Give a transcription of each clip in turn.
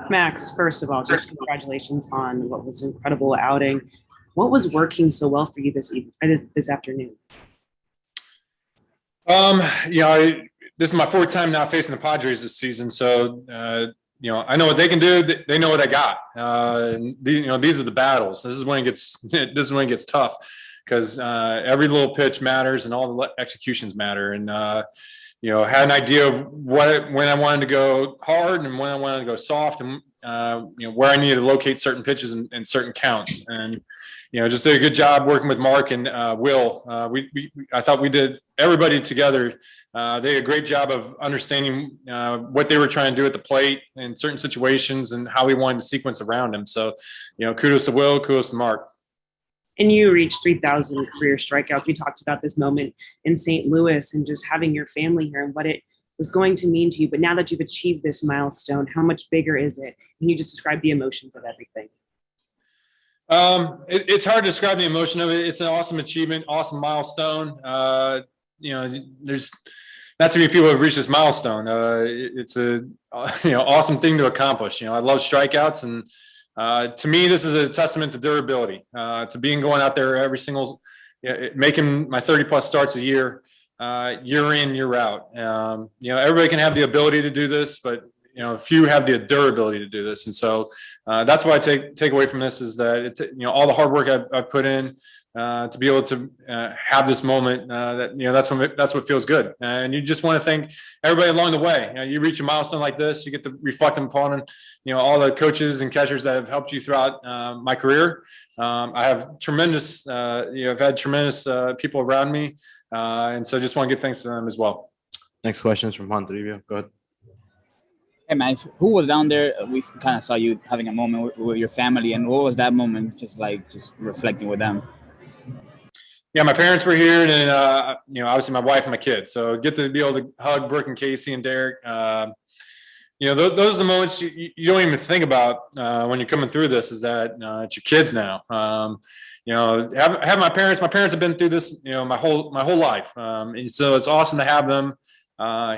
Max, first of all, just congratulations on what was an incredible outing. What was working so well for you this afternoon? Um, you know, I, this is my fourth time now facing the Padres this season, so I know what they can do. They know what I got. These are the battles. This is when it gets. This is when it gets tough because every little pitch matters and all the executions matter. And had an idea of when I wanted to go hard and when I wanted to go soft, and where I needed to locate certain pitches and certain counts. And just did a good job working with Mark and Will. I thought we did everybody together. They did a great job of understanding what they were trying to do at the plate in certain situations and how we wanted to sequence around them. So, kudos to Will, kudos to Mark. And you reached 3,000 career strikeouts. We talked about this moment in St. Louis and just having your family here and what it was going to mean to you. But now that you've achieved this milestone, how much bigger is it? Can you just describe the emotions of everything? It's hard to describe the emotion of it. It's an awesome achievement, awesome milestone. There's not too many people who have reached this milestone. It's a awesome thing to accomplish. I love strikeouts, and to me, this is a testament to durability, to being going out there every single, making my 30 plus starts a year, year in, year out. Everybody can have the ability to do this, but few have the durability to do this. And so that's what I take away from this is that all the hard work I've put in to be able to have this moment that's what feels good. And you just want to thank everybody along the way. You reach a milestone like this, you get to reflect upon all the coaches and catchers that have helped you throughout my career. I have tremendous, I've had tremendous people around me. And so just want to give thanks to them as well. Next question is from Juan Toribio. Go ahead. Hey, Max, who was down there? We kind of saw you having a moment with your family, and what was that moment just reflecting with them? Yeah, my parents were here, and obviously my wife and my kids. So get to be able to hug Brooke and Casey and Derek. Those are the moments you don't even think about when you're coming through this. Is that it's your kids now? Have my parents. My parents have been through this, my whole life, and so it's awesome to have them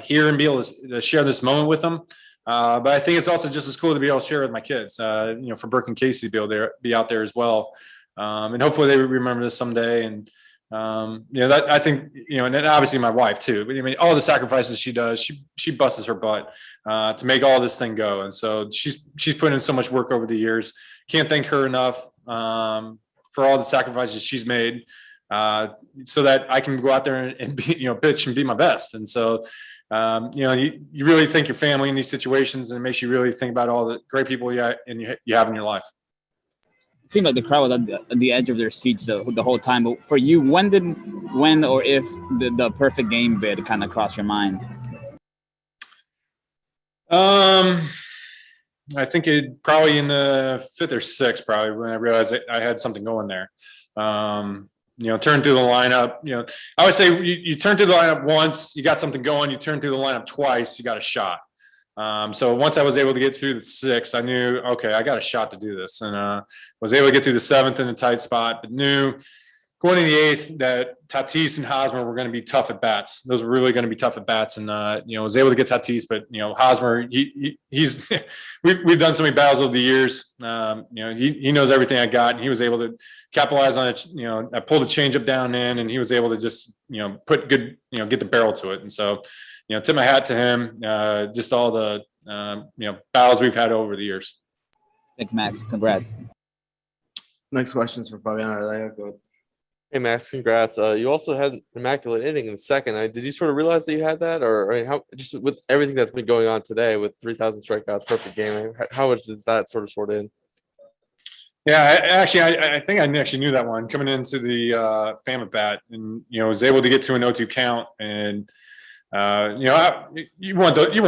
here and be able to share this moment with them. But I think it's also just as cool to be able to share with my kids, for Brooke and Casey to be able to be out there as well. And hopefully they remember this someday. And, that I think, and then obviously my wife too, but I mean, all the sacrifices she does, she busts her butt, to make all this thing go. And so she's put in so much work over the years. Can't thank her enough, for all the sacrifices she's made, so that I can go out there and be, pitch and be my best. And so, you really thank your family in these situations, and it makes you really think about all the great people you have in your life. It seemed like the crowd was at the edge of their seats the whole time. But for you, when or if the perfect game bid kind of crossed your mind? I think it probably in the fifth or sixth, probably when I realized I had something going there. Turn through the lineup. I would say you turn through the lineup once, you got something going. You turn through the lineup twice, you got a shot. So once I was able to get through the sixth, I knew, okay, I got a shot to do this, and was able to get through the seventh in a tight spot, but knew going to the eighth that Tatis and Hosmer were going to be tough at bats. Those were really going to be tough at bats, and was able to get Tatis, but Hosmer, he's we've done so many battles over the years. He knows everything I got, and he was able to capitalize on it. I pulled a changeup down in, and he was able to just put good, get the barrel to it, and so tip my hat to him. Just all the battles we've had over the years. Thanks, Max. Congrats. Next question is from Fabian Arleo. Go ahead. Hey, Max, congrats. You also had an immaculate inning in the second. Did you sort of realize that you had that? Or how, just with everything that's been going on today with 3,000 strikeouts, perfect game, how much did that sort in? Yeah, I think I actually knew that one coming into the FAM at bat, and was able to get to an 0-2 count, and you want it, you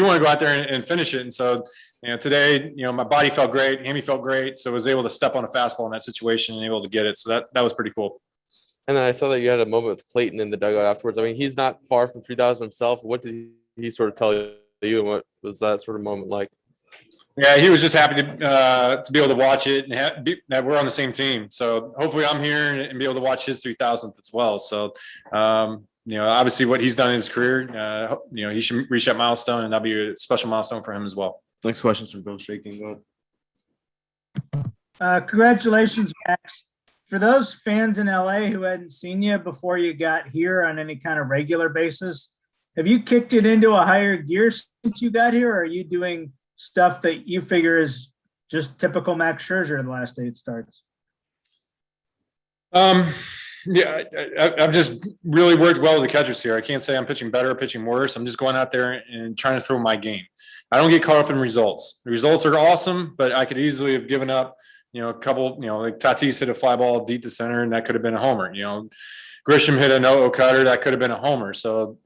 want to go out there and finish it, and so today my body felt great, hammy felt great, so I was able to step on a fastball in that situation and able to get it, so that was pretty cool. And then I saw that you had a moment with Clayton in the dugout afterwards. I mean, he's not far from 3,000 himself. What did he sort of tell you, and what was that sort of moment like? Yeah, he was just happy to be able to watch it and that we're on the same team. So hopefully I'm here and be able to watch his 3,000th as well. So, obviously what he's done in his career, he should reach that milestone, and that'll be a special milestone for him as well. Next question's from Bill Shaking. Go ahead. Congratulations, Max. For those fans in LA who hadn't seen you before you got here on any kind of regular basis, have you kicked it into a higher gear since you got here, or are you doing stuff that you figure is just typical Max Scherzer in the last 8 starts? Yeah, I've just really worked well with the catchers here. I can't say I'm pitching better or pitching worse. I'm just going out there and trying to throw my game. I don't get caught up in results. The results are awesome, but I could easily have given up, a couple, like Tatis hit a fly ball deep to center, and that could have been a homer. Grisham hit a no cutter, that could have been a homer. So,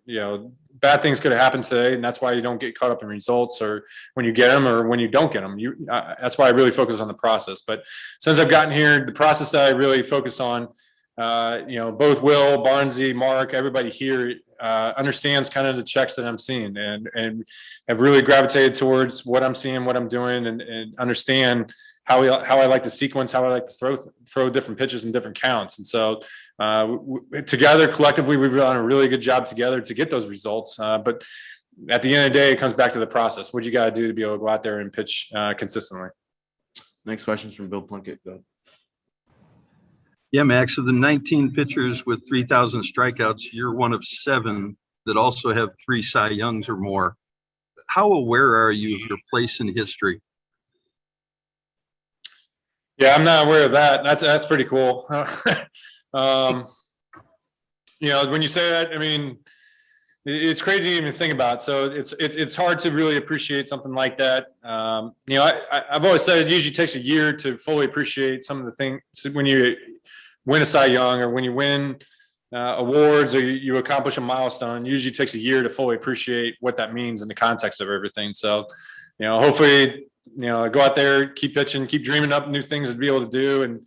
bad things could have happened today, and that's why you don't get caught up in results or when you get them or when you don't get them. That's why I really focus on the process. But since I've gotten here, the process that I really focus on, both Will, Barnesy, Mark, everybody here understands kind of the checks that I'm seeing and have really gravitated towards what I'm seeing, what I'm doing, and understand how I like to sequence, how I like to throw different pitches and different counts. And so together, collectively, we've done a really good job together to get those results. But at the end of the day, it comes back to the process. What you got to do to be able to go out there and pitch consistently. Next question's from Bill Plunkett. Go ahead. Yeah, Max, of the 19 pitchers with 3,000 strikeouts, you're one of 7 that also have 3 Cy Youngs or more. How aware are you of your place in history? Yeah, I'm not aware of that. That's pretty cool. When you say that, I mean, it's crazy to even think about. So it's hard to really appreciate something like that. I've always said it usually takes a year to fully appreciate some of the things when you win a Cy Young or when you win awards or you accomplish a milestone. It usually takes a year to fully appreciate what that means in the context of everything. So, hopefully, go out there, keep pitching, keep dreaming up new things to be able to do. And,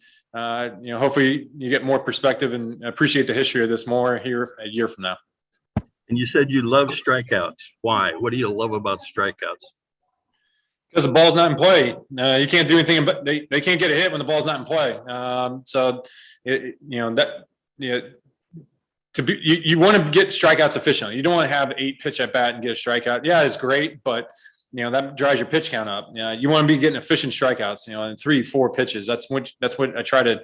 hopefully you get more perspective and appreciate the history of this more here a year from now. And you said you love strikeouts. Why? What do you love about strikeouts? Because the ball's not in play. You can't do anything, but they can't get a hit when the ball's not in play. You want to get strikeouts efficiently. You don't want to have 8 pitch at bat and get a strikeout. Yeah, it's great, but that drives your pitch count up. You want to be getting efficient strikeouts. In 3-4 pitches. That's what I try to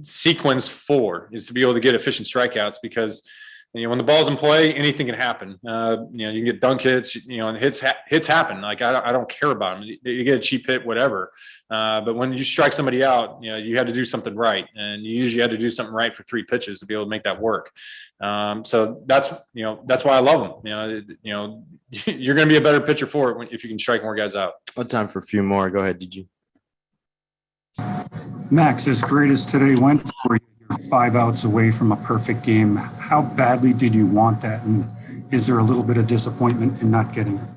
sequence for, is to be able to get efficient strikeouts, because when the ball's in play, anything can happen. You can get dunk hits, and hits happen. Like, I don't care about them. You get a cheap hit, whatever. But when you strike somebody out, you had to do something right. And you usually had to do something right for 3 pitches to be able to make that work. So that's why I love them. You're going to be a better pitcher for it if you can strike more guys out. What time for a few more? Go ahead, DG. Max, as great as today went for you, you're 5 outs away from a perfect game. How badly did you want that? And is there a little bit of disappointment in not getting it?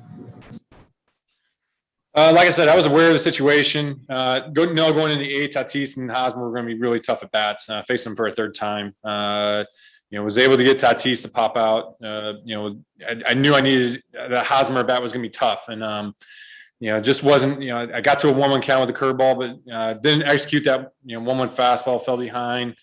Like I said, I was aware of the situation. Going into the 8, Tatis and Hosmer were going to be really tough at bats. Facing them for a 3rd time. Was able to get Tatis to pop out. I knew I needed the Hosmer bat was going to be tough, and just wasn't. I got to a 1-1 count with the curveball, but didn't execute that. 1-1 fastball, fell behind.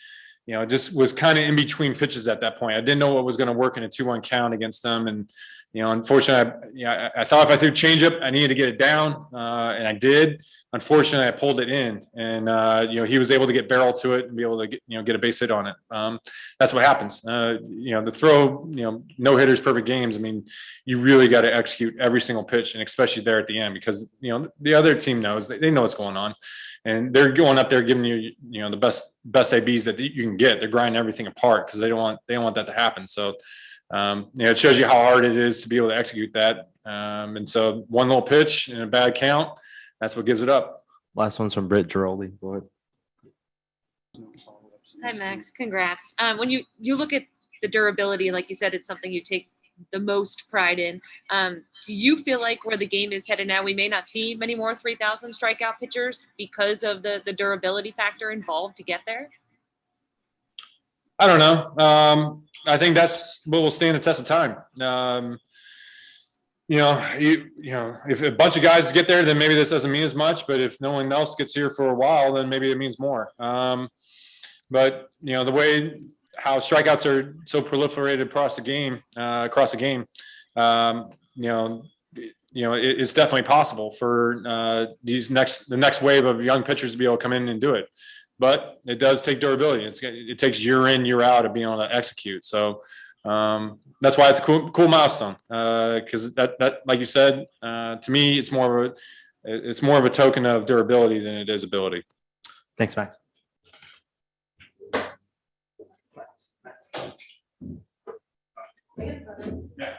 Just was kind of in between pitches at that point. I didn't know what was going to work in a 2-1 count against them, and unfortunately, I thought if I threw changeup, I needed to get it down, and I did. Unfortunately, I pulled it in, and he was able to get barrel to it and be able to get a base hit on it. That's what happens. The throw, no hitters, perfect games. I mean, you really got to execute every single pitch, and especially there at the end, because the other team knows, they know what's going on, and they're going up there giving you the best ABs that you can get. They're grinding everything apart because they don't want that to happen. So. It shows you how hard it is to be able to execute that. And so one little pitch and a bad count, that's what gives it up. Last one's from Britt Giroldi. Go ahead. Hi, Max. Congrats. When you look at the durability, like you said, it's something you take the most pride in. Do you feel like where the game is headed now, we may not see many more 3,000 strikeout pitchers because of the durability factor involved to get there? I don't know. I think that's what will stand the test of time. If a bunch of guys get there, then maybe this doesn't mean as much. But if no one else gets here for a while, then maybe it means more. But the way how strikeouts are so proliferated across the game, it's definitely possible for the next wave of young pitchers to be able to come in and do it. But it does take durability. It takes year in, year out of being able to execute. So that's why it's a cool milestone. Because that, like you said, to me, it's more of a token of durability than it is ability. Thanks, Max. Yeah.